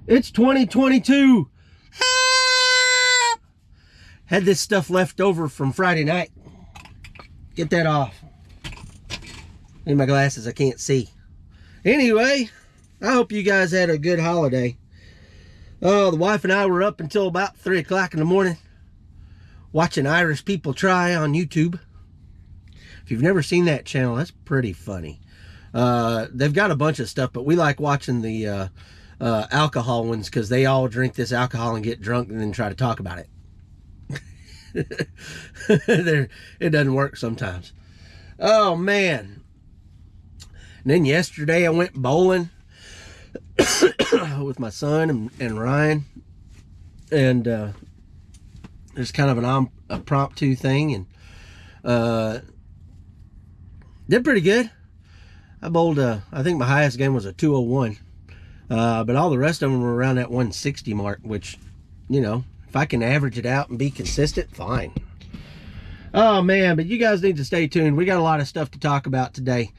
It's 2022. Had this stuff left over from Friday night. Get that off. In my glasses, I can't see. Anyway, I hope you guys had a good holiday. Oh, the wife and I were up until about 3 o'clock in the morning watching Irish people try on YouTube. If you've never seen that channel, that's pretty funny. They've got a bunch of stuff, but we like watching the alcohol ones because they all drink this alcohol and get drunk and then try to talk about it. It doesn't work sometimes. Oh, man. And then yesterday I went bowling with my son and Ryan. And it's kind of an impromptu thing. And did pretty good. I bowled, I think my highest game was a 201. But all the rest of them were around that 160 mark, which, you know, if I can average it out and be consistent, fine. Oh, man, but you guys need to stay tuned. We got a lot of stuff to talk about today.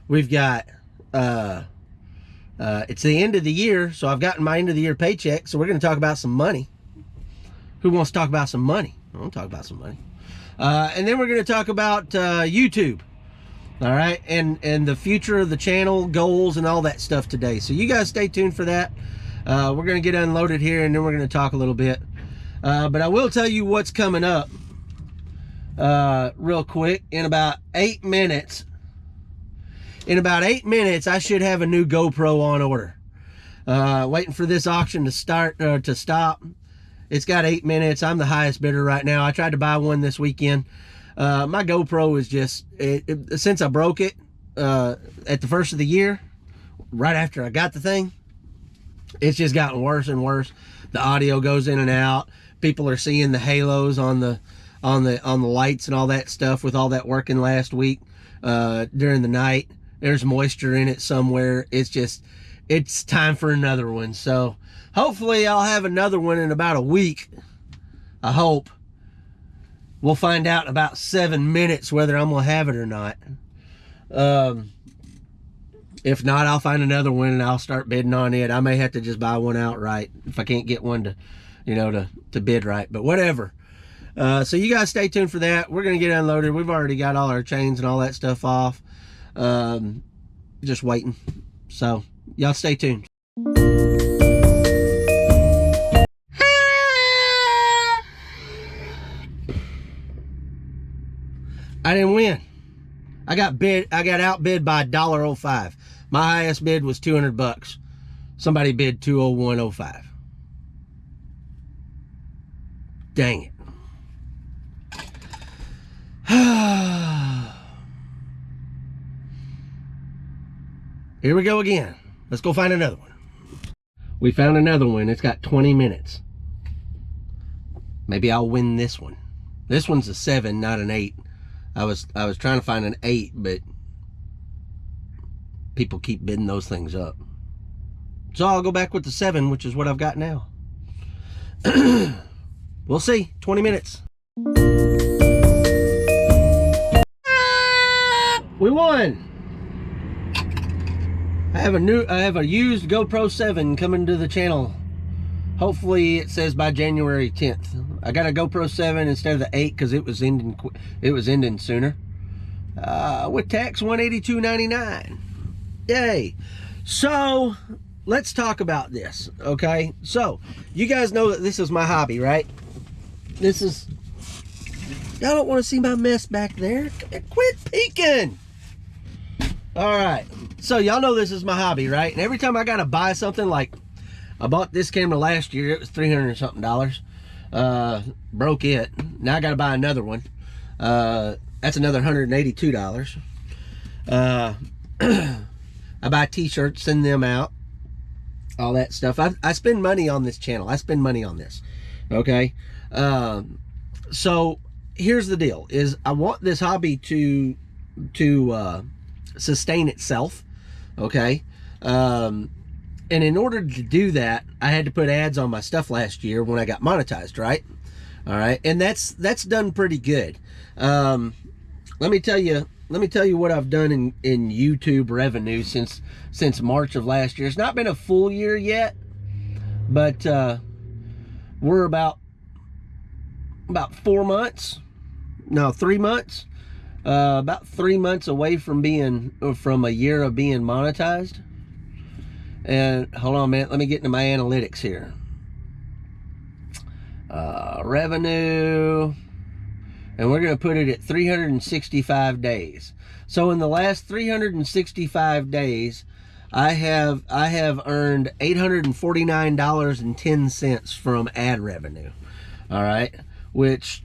We've got, it's the end of the year, so I've gotten my end of the year paycheck, so we're going to talk about some money. Who wants to talk about some money? I want to talk about some money. And then we're going to talk about YouTube. All right, and the future of the channel, goals, and all that stuff today. So you guys stay tuned for that. We're going to get unloaded here, and then we're going to talk a little bit. But I will tell you what's coming up real quick. In about 8 minutes, I should have a new GoPro on order. Waiting for this auction to stop. It's got 8 minutes. I'm the highest bidder right now. I tried to buy one this weekend. My GoPro is just, since I broke it at the first of the year, right after I got the thing, it's just gotten worse and worse. The audio goes in and out. People are seeing the halos on the lights and all that stuff with all that working last week during the night. There's moisture in it somewhere. It's time for another one. So hopefully I'll have another one in about a week. I hope. We'll find out in about 7 minutes whether I'm going to have it or not. If not, I'll find another one and I'll start bidding on it. I may have to just buy one outright if I can't get one to, you know, to bid right. But whatever. So you guys stay tuned for that. We're going to get unloaded. We've already got all our chains and all that stuff off. Just waiting. So y'all stay tuned. I didn't win. I got outbid by $1.05. My highest bid was 200 bucks. Somebody bid 201.05. Dang it. Here we go again. Let's go find another one. We found another one. It's got 20 minutes. Maybe I'll win this one. This one's a 7, not an 8. I was trying to find an 8, but people keep bidding those things up. So I'll go back with the 7, which is what I've got now. We'll see. 20 minutes. We won. I have a used GoPro 7 coming to the channel. Hopefully it says by January 10th. I got a GoPro 7 instead of the 8 because it was ending sooner. With tax $182.99. Yay. So let's talk about this, okay? So you guys know that this is my hobby, right? This is, y'all don't want to see my mess back there. Quit peeking. All right, so y'all know this is my hobby, right? And every time I gotta buy something, like I bought this camera last year, it was $300 and something. Broke it. Now I gotta buy another one. That's another $182. I buy t-shirts, send them out, all that stuff. I spend money on this channel. I spend money on this, okay? So here's the deal, is I want this hobby to sustain itself, okay? And in order to do that, I had to put ads on my stuff last year when I got monetized, right? All right, and that's done pretty good. Let me tell you what I've done in YouTube revenue since March of last year. It's not been a full year yet, But we're about 4 months, no, 3 months, about 3 months away from a year of being monetized. And hold on a minute, let me get into my analytics here. Revenue, and we're going to put it at 365 days. So in the last 365 days, I have earned $849.10 from ad revenue. All right, which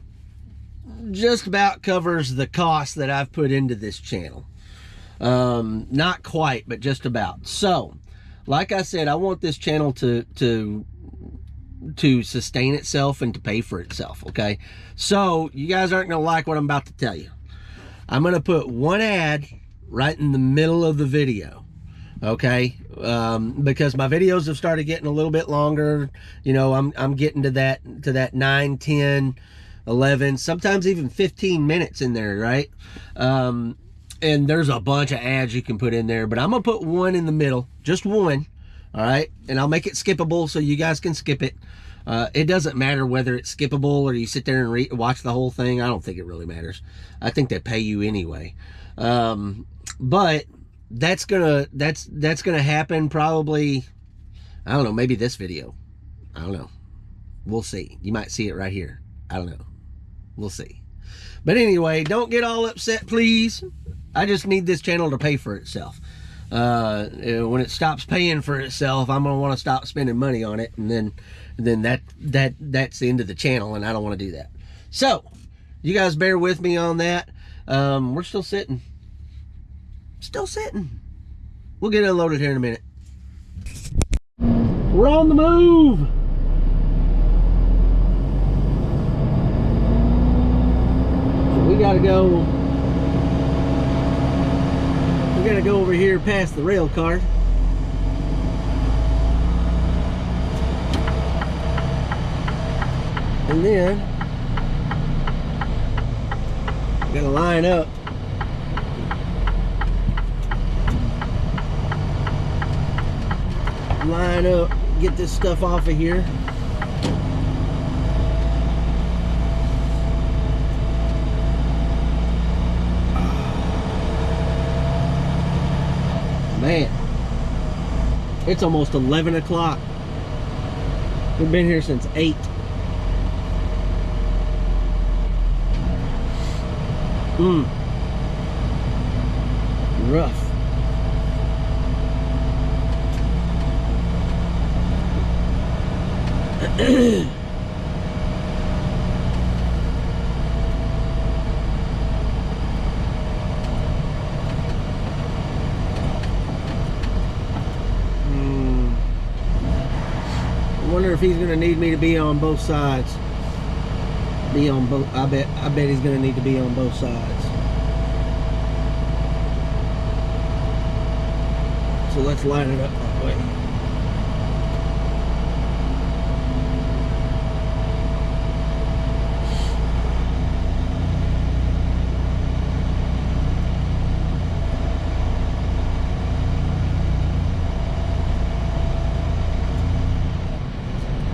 just about covers the cost that I've put into this channel. Not quite, but just about. So, like I said, I want this channel to sustain itself and to pay for itself, okay? So, you guys aren't going to like what I'm about to tell you. I'm going to put one ad right in the middle of the video, okay? Because my videos have started getting a little bit longer. You know, I'm getting to that 9, 10, 11, sometimes even 15 minutes in there, right? And there's a bunch of ads you can put in there, but I'm gonna put one in the middle, just one, all right? And I'll make it skippable so you guys can skip it. It doesn't matter whether it's skippable or you sit there and watch the whole thing. I don't think it really matters. I think they pay you anyway. But that's gonna happen probably, I don't know, maybe this video. I don't know. We'll see. You might see it right here. I don't know. We'll see. But anyway, don't get all upset, please. I just need this channel to pay for itself. When it stops paying for itself, I'm gonna want to stop spending money on it, and then that's the end of the channel, and I don't want to do that. So, you guys bear with me on that. We're still sitting. Still sitting. We'll get unloaded here in a minute. We're on the move. So we gotta go. We gotta go over here past the rail car. And then we gotta line up. Line up, get this stuff off of here. Man, it's almost 11 o'clock. We've been here since 8. Rough. I wonder if he's gonna need me to be on both sides. Be on both. I bet he's gonna need to be on both sides. So let's line it up that way.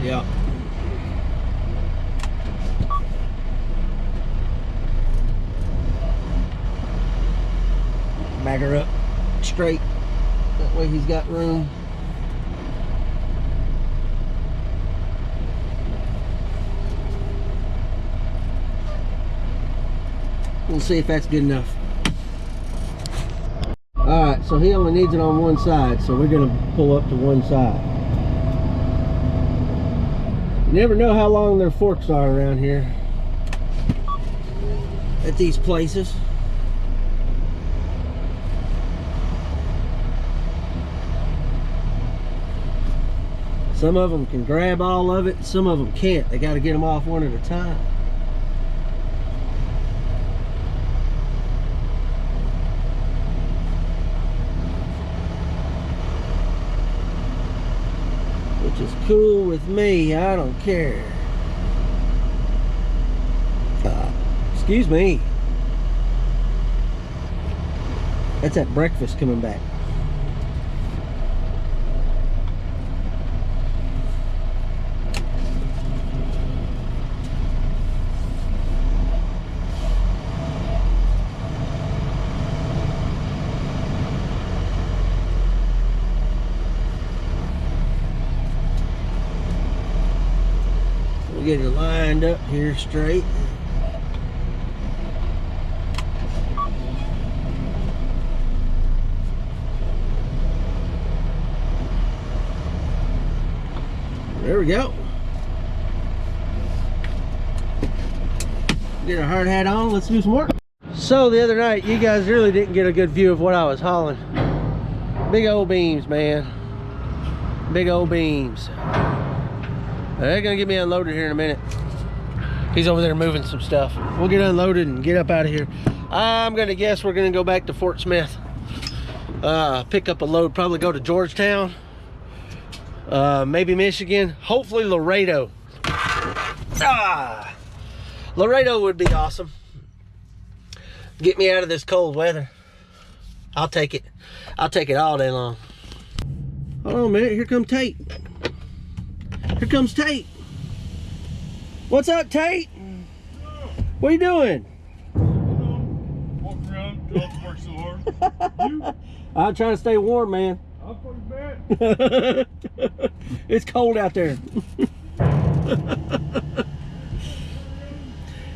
Yeah. Back her up straight. That way he's got room. We'll see if that's good enough. Alright, so he only needs it on one side, so we're going to pull up to one side. You never know how long their forks are around here at these places. Some of them can grab all of it, some of them can't. They got to get them off one at a time. Which is cool with me, I don't care. Excuse me. That's that breakfast coming back. Get it lined up here straight. There we go. Get our hard hat on, let's do some work. So the other night, you guys really didn't get a good view of what I was hauling. Big old beams, man. Big old beams. They're gonna get me unloaded here in a minute. He's over there moving some stuff. We'll get unloaded and get up out of here. I'm gonna guess we're gonna go back to Fort Smith. Pick up a load, probably go to Georgetown. Maybe Michigan, hopefully Laredo. Laredo would be awesome. Get me out of this cold weather. I'll take it. I'll take it all day long. Hold on a minute, here comes Tate. Here comes Tate. What's up, Tate? What are you doing? Walking around, trying to work so hard. You? I'm trying to stay warm, man. I'm fucking bad. It's cold out there.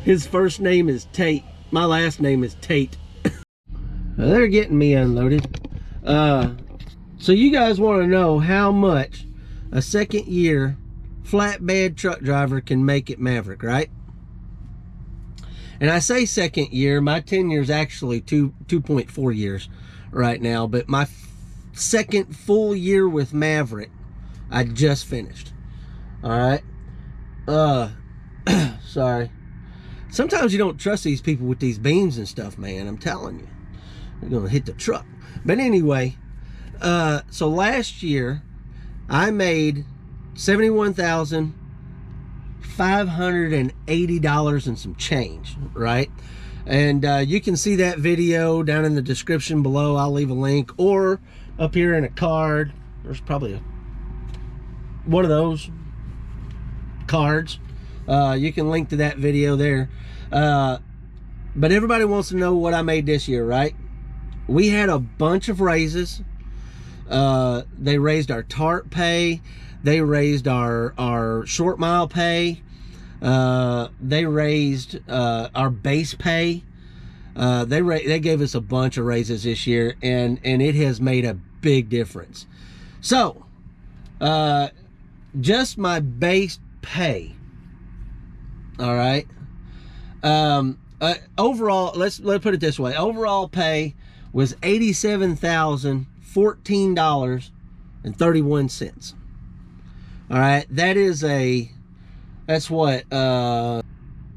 His first name is Tate. My last name is Tate. They're getting me unloaded. So you guys want to know how much a second year flatbed truck driver can make at Maverick, right? And I say second year, my tenure is actually 2.4 years right now, but my second full year with Maverick, I just finished. All right. Sorry. Sometimes you don't trust these people with these beams and stuff, man. I'm telling you, they're gonna hit the truck. But anyway, so last year I made $71,580 and some change, right? And you can see that video down in the description below. I'll leave a link, or up here in a card. There's probably one of those cards. You can link to that video there. But everybody wants to know what I made this year, right? We had a bunch of raises. They raised our TARP pay. They raised our short mile pay. They raised our base pay. They gave us a bunch of raises this year, and it has made a big difference. So just my base pay, all right, overall, let's put it this way, overall pay was $87,014.31. all right, that's what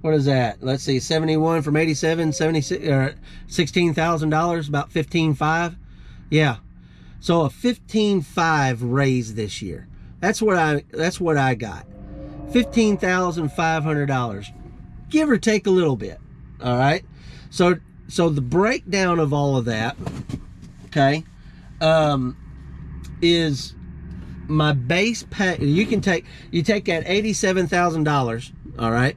is that? Let's see, 71 from 87, 76, or $16,000, about 15.5. Yeah, so a 15.5 raise this year. That's what I got. $15,500, give or take a little bit. All right. So the breakdown of all of that, okay, is my base pay. You take that $87,000, all right,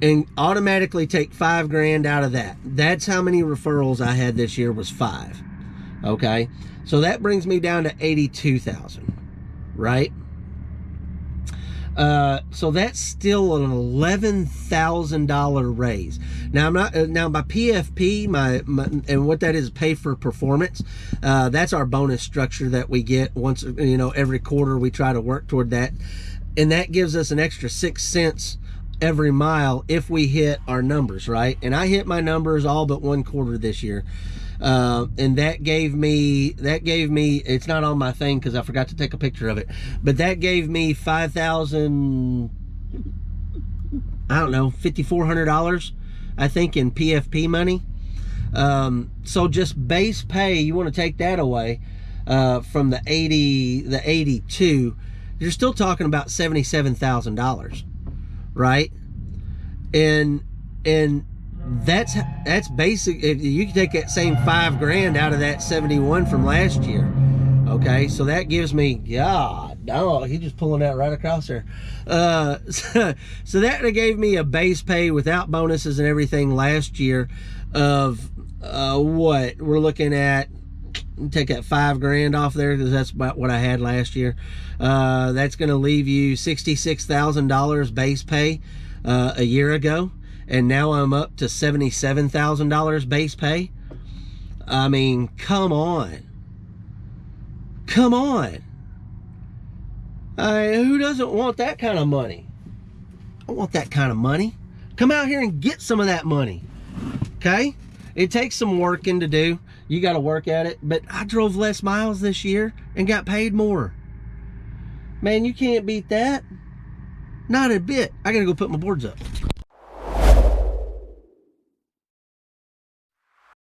and automatically take $5,000 out of that. That's how many referrals I had this year, was 5. Okay, so that brings me down to $82,000, right? So that's still an $11,000 raise. Now now my PFP, my and what that is, pay for performance. That's our bonus structure that we get once, every quarter. We try to work toward that, and that gives us an extra 6 cents every mile if we hit our numbers, right? And I hit my numbers all but one quarter this year. And that gave me, it's not on my thing because I forgot to take a picture of it, but that gave me $5,400, I think, in PFP money. So just base pay, you want to take that away, from the 82, you're still talking about $77,000, right? And that's basic. If you can take that same $5,000 out of that 71 from last year, okay, so that gives me, God, no, he's just pulling that right across there. So that gave me a base pay without bonuses and everything last year of what we're looking at, take that $5,000 off there, because that's about what I had last year. That's going to leave you $66,000 base pay a year ago, and now I'm up to $77,000 base pay. I mean, come on. Come on. Who doesn't want that kind of money? I want that kind of money. Come out here and get some of that money. Okay? It takes some working to do. You got to work at it. But I drove less miles this year and got paid more. Man, you can't beat that. Not a bit. I got to go put my boards up.